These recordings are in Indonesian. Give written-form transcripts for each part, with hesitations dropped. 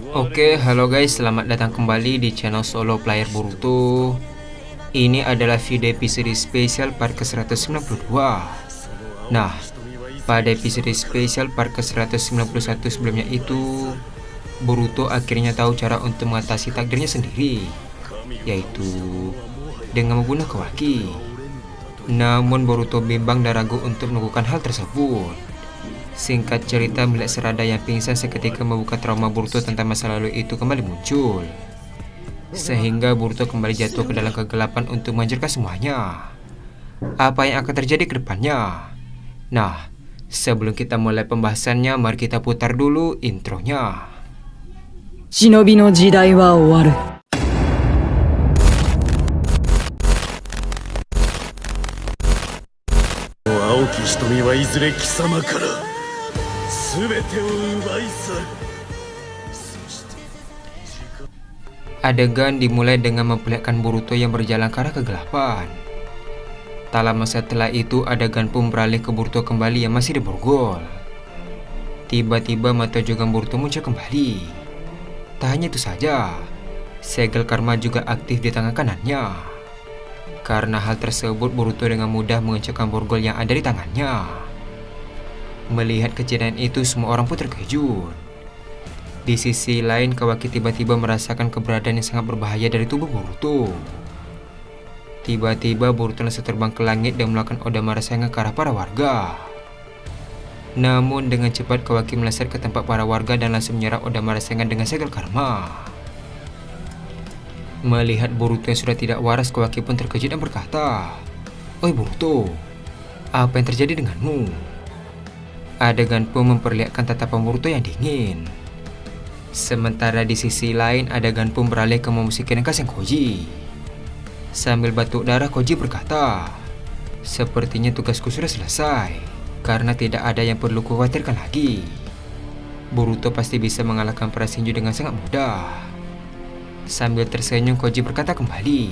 Oke, halo guys, selamat datang kembali di channel Solo Player Boruto. Ini adalah video episode spesial part ke-192. Nah, pada episode spesial part ke-191 sebelumnya itu, Boruto akhirnya tahu cara untuk mengatasi takdirnya sendiri, yaitu dengan membunuh Kawaki. Namun Boruto bimbang dan ragu untuk melakukan hal tersebut. Singkat cerita, melihat Sarada yang pingsan seketika membuka trauma Boruto tentang masa lalu itu kembali muncul, sehingga Boruto kembali jatuh ke dalam kegelapan untuk menghancurkan semuanya. Apa yang akan terjadi ke depannya? Nah, sebelum kita mulai pembahasannya, mari kita putar dulu intronya. Shinobi no jidai wa owaru. 青き瞳はいずれ貴様から全てを奪い去る。 Adegan dimulai dengan memperlihatkan Boruto yang berjalan ke arah kegelapan. Tak lama setelah itu, adegan pun beralih ke Boruto kembali yang masih diborgol. Tiba-tiba mata juga Boruto muncul kembali. Tak hanya itu saja, segel karma juga aktif di tangan kanannya. Karena hal tersebut, Boruto dengan mudah mengencangkan borgol yang ada di tangannya. Melihat kejadian itu, semua orang pun terkejut. Di sisi lain, Kawaki tiba-tiba merasakan keberadaan yang sangat berbahaya dari tubuh Boruto. Tiba-tiba Boruto langsung terbang ke langit dan melakukan Oda Rasengan ke arah para warga. Namun dengan cepat Kawaki meleset ke tempat para warga dan langsung menyerang Oda Rasengan dengan segel karma. Melihat Boruto yang sudah tidak waras, Kawaki pun terkejut dan berkata, "Oi Boruto, apa yang terjadi denganmu?" Adegan pun memperlihatkan tatapan Boruto yang dingin. Sementara di sisi lain, adegan pun beralih ke memusiki Kaseng Koji. Sambil batuk darah, Koji berkata, "Sepertinya tugasku sudah selesai, karena tidak ada yang perlu kukhawatirkan lagi. Boruto pasti bisa mengalahkan para Shinju dengan sangat mudah." Sambil tersenyum, Koji berkata kembali,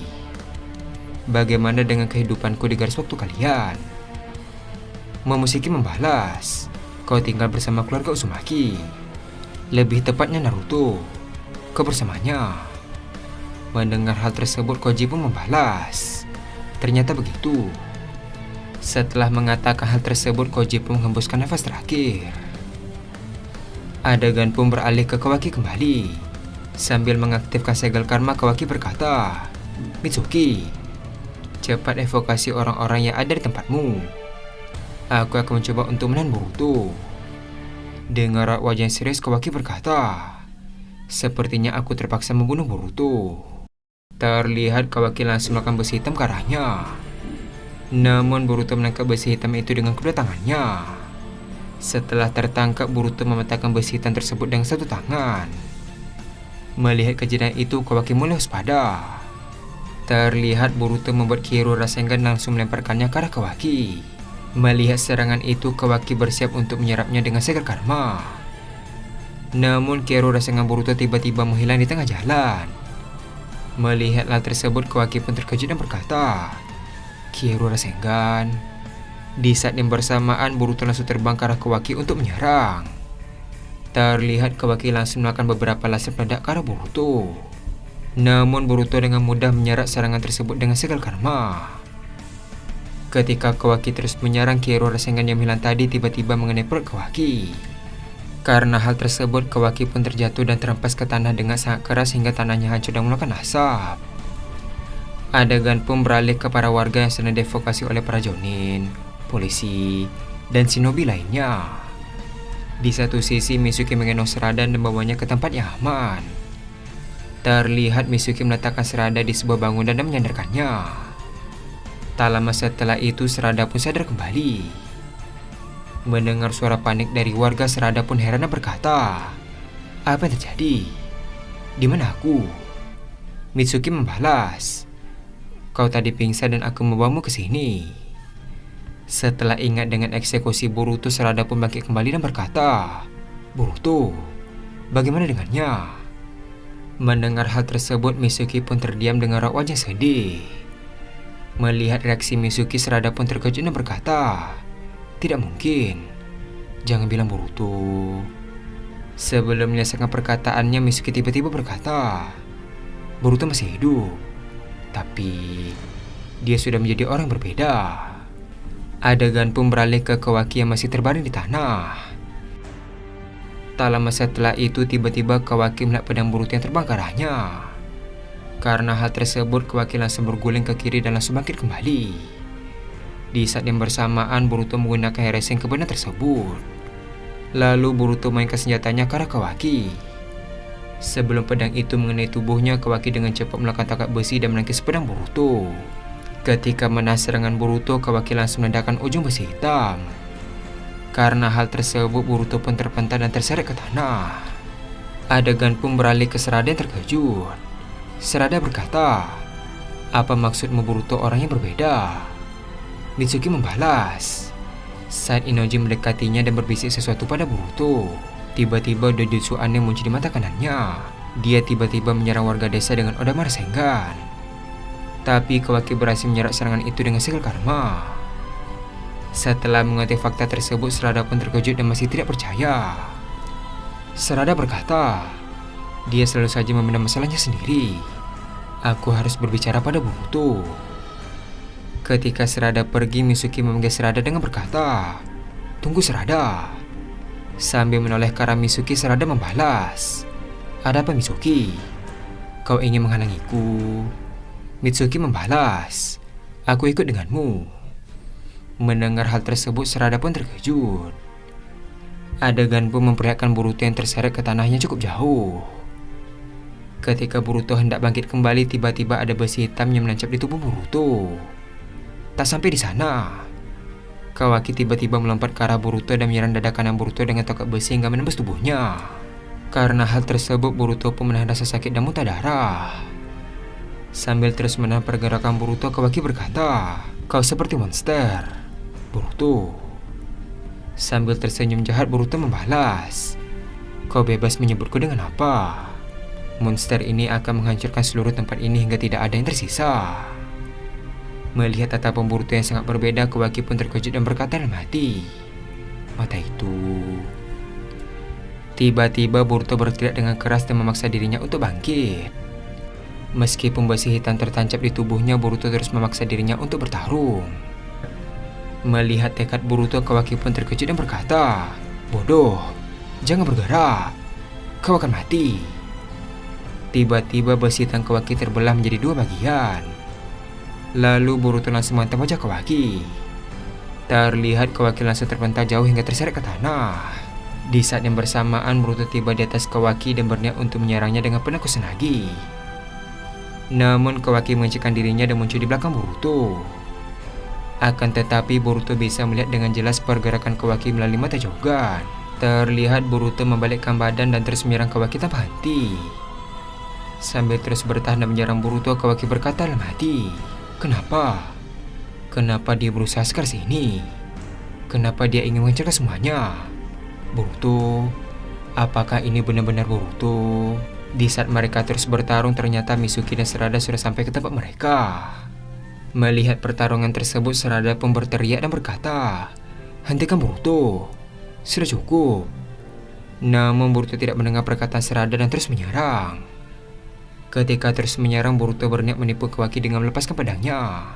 "Bagaimana dengan kehidupanku di garis waktu kalian?" Memusiki membalas, "Kau tinggal bersama keluarga Uzumaki. Lebih tepatnya Naruto. Kau bersamanya." Mendengar hal tersebut, Koji pun membalas, "Ternyata begitu." Setelah mengatakan hal tersebut, Koji pun menghembuskan nafas terakhir. Adegan pun beralih ke Kawaki kembali. Sambil mengaktifkan segel karma, Kawaki berkata, "Mitsuki, cepat evokasi orang-orang yang ada di tempatmu. Aku akan mencoba untuk menahan Boruto." Dengan raut wajah yang serius, Kawaki berkata, "Sepertinya aku terpaksa membunuh Boruto." Terlihat Kawaki langsung melakukan besi hitam ke arahnya. Namun Boruto menangkap besi hitam itu dengan kedua tangannya. Setelah tertangkap, Boruto mematahkan besi hitam tersebut dengan satu tangan. Melihat kejadian itu, Kawaki mulai waspada. Terlihat Boruto membuat Kyoto Rasengan langsung melemparkannya ke arah Kawaki. Melihat serangan itu, Kawaki bersiap untuk menyerapnya dengan segel karma. Namun Kyoto Rasengan Boruto tiba-tiba menghilang di tengah jalan. Melihat hal tersebut, Kawaki pun terkejut dan berkata, "Kyoto Rasengan." Di saat yang bersamaan, Boruto langsung terbang ke arah Kawaki untuk menyerang. Terlihat Kawaki langsung melakukan beberapa laser peledak ke arah Boruto. Namun Boruto dengan mudah menyerap serangan tersebut dengan segel karma. Ketika Kawaki terus menyerang, Kyoto Rasengan yang hilang tadi tiba-tiba mengenai perut Kawaki. Karena hal tersebut, Kawaki pun terjatuh dan terhempas ke tanah dengan sangat keras hingga tanahnya hancur dan mengeluarkan asap. Adegan pun beralih ke para warga yang sedang dievokasi oleh para jonin, polisi, dan shinobi lainnya. Di satu sisi, Mitsuki menggendong Sarada dan membawanya ke tempat yang aman. Terlihat Mitsuki meletakkan Sarada di sebuah bangunan dan menyandarkannya. Tak lama setelah itu, Sarada pun sadar kembali. Mendengar suara panik dari warga, Sarada pun heran dan berkata, "Apa yang terjadi? Di mana aku?" Mitsuki membalas, "Kau tadi pingsan dan aku membawamu ke sini." Setelah ingat dengan eksekusi Boruto, Sarada pun bangkit kembali dan berkata, "Boruto, bagaimana dengannya?" Mendengar hal tersebut, Mitsuki pun terdiam dengan raut wajah sedih. Melihat reaksi Mitsuki, Sarada pun terkejut dan berkata, "Tidak mungkin. Jangan bilang Boruto." Sebelum menyelesaikan perkataannya, Mitsuki tiba-tiba berkata, Boruto masih hidup, tapi dia sudah menjadi orang berbeda. Adegan pun beralih ke Kawaki yang masih terbaring di tanah. Tak lama setelah itu, tiba-tiba Kawaki melihat pedang Boruto yang terbang ke arahnya. Karena hal tersebut, Kawaki langsung berguling ke kiri dan langsung bangkit kembali. Di saat yang bersamaan, Boruto menggunakan Hiraisen ke pedang tersebut. Lalu Boruto mainkan senjatanya ke arah Kawaki. Sebelum pedang itu mengenai tubuhnya, Kawaki dengan cepat melakukan tangkap besi dan menangkis pedang Boruto. Ketika menahan serangan Boruto, Kawaki langsung meledakkan ujung besi hitam. Karena hal tersebut, Boruto pun terpental dan terseret ke tanah. Adegan pun beralih ke Sarada yang terkejut. Sarada berkata, "Apa maksudmu Boruto orang yang berbeda?" Mitsuki membalas. Saat Inoji mendekatinya dan berbisik sesuatu pada Boruto, tiba-tiba dojutsu aneh muncul di mata kanannya. Dia tiba-tiba menyerang warga desa dengan Odama Rasengan. Tapi Kawaki berhasil menyerap serangan itu dengan segel karma. Setelah mengetahui fakta tersebut, Sarada pun terkejut dan masih tidak percaya. Sarada berkata, dia selalu saja memendam masalahnya sendiri. Aku harus berbicara pada Boruto. Ketika Sarada pergi, Mitsuki memanggil Sarada dengan berkata, "Tunggu Sarada." Sambil menoleh ke arah Mitsuki, Sarada membalas, "Ada apa Mitsuki? Kau ingin menghalangiku?" Mitsuki membalas, "Aku ikut denganmu." Mendengar hal tersebut, Sarada pun terkejut. Adegan pun memperlihatkan Boruto yang terseret ke tanahnya cukup jauh. Ketika Boruto hendak bangkit kembali, tiba-tiba ada besi hitam yang menancap di tubuh Boruto. Tak sampai di sana, Kawaki tiba-tiba melompat ke arah Boruto dan menyerang dada kanan Boruto dengan tongkat besi hingga menembus tubuhnya. Karena hal tersebut, Boruto pun menahan rasa sakit dan muntah darah. Sambil terus menahan pergerakan Boruto, Kawaki berkata, "Kau seperti monster, Boruto." Sambil tersenyum jahat, Boruto membalas, "Kau bebas menyebutku dengan apa. Monster ini akan menghancurkan seluruh tempat ini hingga tidak ada yang tersisa." Melihat tatapan Boruto yang sangat berbeda, Kawaki pun terkejut dan berkata dalam hati, "Mata itu." Tiba-tiba Boruto berteriak dengan keras dan memaksa dirinya untuk bangkit. Meskipun besi hitam tertancap di tubuhnya, Boruto terus memaksa dirinya untuk bertarung. Melihat tekad Boruto, Kawaki pun terkejut dan berkata, "Bodoh, jangan bergerak. Kau akan mati." Tiba-tiba besi hitam Kawaki terbelah menjadi dua bagian. Lalu Boruto langsung menghantam wajah Kawaki. Terlihat Kawaki langsung terpental jauh hingga terseret ke tanah. Di saat yang bersamaan, Boruto tiba di atas Kawaki dan berniat untuk menyerangnya dengan pedang Kusanagi. Namun Kawaki mengecilkan dirinya dan muncul di belakang Boruto. Akan tetapi Boruto bisa melihat dengan jelas pergerakan Kawaki melalui mata Jogan. Terlihat Boruto membalikkan badan dan terus menyerang Kawaki tanpa henti. Sambil terus bertahan dan menyerang Boruto, Kawaki berkata dalam hati, "Kenapa? Kenapa dia berusaha sekeras ini? Kenapa dia ingin menghancurkan semuanya? Boruto, apakah ini benar-benar Boruto?" Di saat mereka terus bertarung, ternyata Mitsuki dan Sarada sudah sampai ke tempat mereka. Melihat pertarungan tersebut, Sarada pun berteriak dan berkata, "Hentikan Boruto, sudah cukup." Namun Boruto tidak mendengar perkataan Sarada dan terus menyerang. Ketika terus menyerang, Boruto berniat menipu Kawaki dengan melepaskan pedangnya.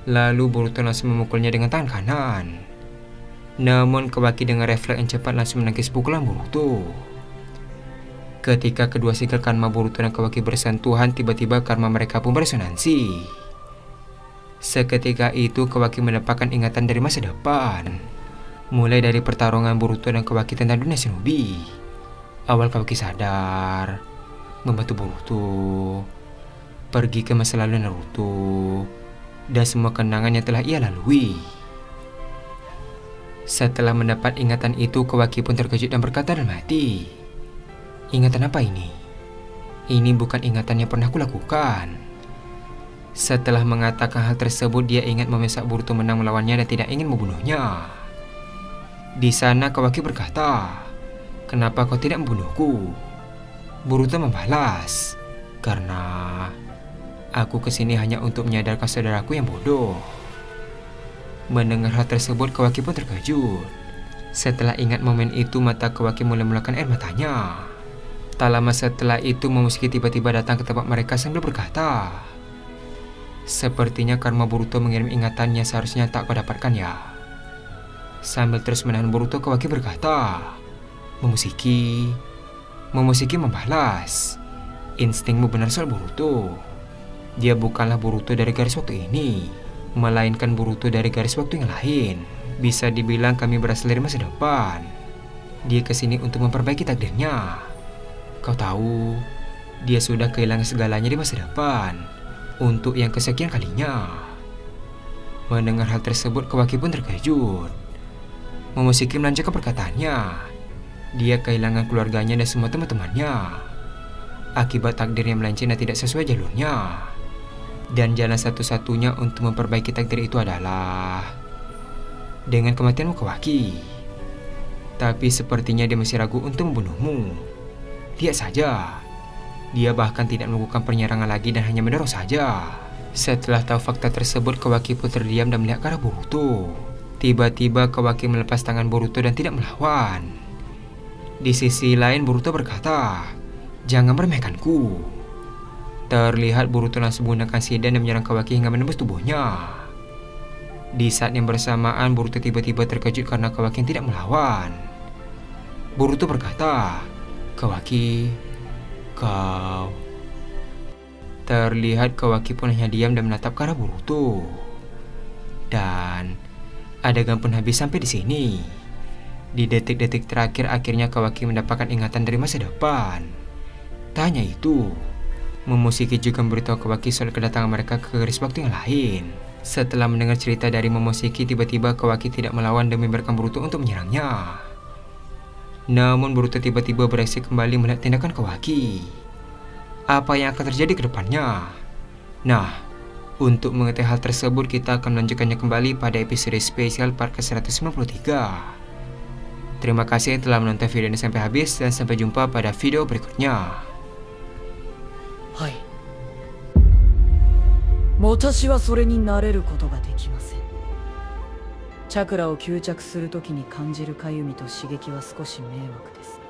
Lalu Boruto langsung memukulnya dengan tangan kanan. Namun Kawaki dengan refleks yang cepat langsung menangkis pukulan Boruto. Ketika kedua sikil karma Boruto dan Kawaki bersentuhan, tiba-tiba karma mereka pun beresonansi. Seketika itu Kawaki mendapatkan ingatan dari masa depan. Mulai dari pertarungan Boruto dan Kawaki tentang dunia shinobi. Awal Kawaki sadar, membantu Boruto, pergi ke masa lalu Naruto, dan semua kenangan yang telah ia lalui. Setelah mendapat ingatan itu, Kawaki pun terkejut dan berkata dalam hati, "Ingatan apa ini? Ini bukan ingatan yang pernah kulakukan." Setelah mengatakan hal tersebut, dia ingat memesak Boruto menang melawannya dan tidak ingin membunuhnya. Di sana Kawaki berkata, "Kenapa kau tidak membunuhku?" Boruto membalas, "Karena aku kesini hanya untuk menyadarkan saudaraku yang bodoh." Mendengar hal tersebut, Kawaki pun terkejut. Setelah ingat momen itu, mata Kawaki mulai mengeluarkan air matanya. Tak lama setelah itu, Momoshiki tiba-tiba datang ke tempat mereka sambil berkata, "Sepertinya karma Boruto mengirim ingatan yang seharusnya tak kau dapatkan ya." Sambil terus menahan Boruto, Kawaki berkata, "Momoshiki." Momoshiki membalas, "Instingmu benar soal Boruto. Dia bukanlah Boruto dari garis waktu ini, melainkan Boruto dari garis waktu yang lain. Bisa dibilang kami berasal dari masa depan. Dia kesini untuk memperbaiki takdirnya. Kau tahu, dia sudah kehilangan segalanya di masa depan untuk yang kesekian kalinya." Mendengar hal tersebut, Kawaki pun terkejut. Momoshiki melanjutkan perkataannya. Dia kehilangan keluarganya dan semua teman-temannya akibat takdir yang melenceng dan tidak sesuai jalurnya. Dan jalan satu-satunya untuk memperbaiki takdir itu adalah dengan kematianmu, Kawaki. Tapi sepertinya dia masih ragu untuk membunuhmu. Lihat saja, dia bahkan tidak melakukan penyerangan lagi dan hanya mendorong saja. Setelah tahu fakta tersebut, Kawaki pun terdiam dan melihat ke arah Boruto. Tiba-tiba Kawaki melepas tangan Boruto dan tidak melawan. Di sisi lain, Boruto berkata, "Jangan meremehkanku." Terlihat Boruto langsung menggunakan Shidan dan menyerang Kawaki hingga menembus tubuhnya. Di saat yang bersamaan, Boruto tiba-tiba terkejut karena Kawaki yang tidak melawan. Boruto berkata, "Kawaki, kau..." Terlihat Kawaki pun hanya diam dan menatap ke arah Boruto. Dan adegan pun habis sampai di sini. Di detik-detik terakhir, akhirnya Kawaki mendapatkan ingatan dari masa depan. Tak hanya itu, Momoshiki juga memberitahu Kawaki soal kedatangan mereka ke garis waktu yang lain. Setelah mendengar cerita dari Momoshiki, tiba-tiba Kawaki tidak melawan dan membiarkan Boruto untuk menyerangnya. Namun Boruto tiba-tiba bereaksi kembali melihat tindakan Kawaki. Apa yang akan terjadi ke depannya? Nah, untuk mengetahui hal tersebut, kita akan melanjutkannya kembali pada episode spesial part ke-193. Terima kasih telah menonton video ini sampai habis dan sampai jumpa pada video berikutnya. はい。私はそれに慣れることができません。チャクラを吸着するときに感じるかゆみと刺激は少し迷惑です。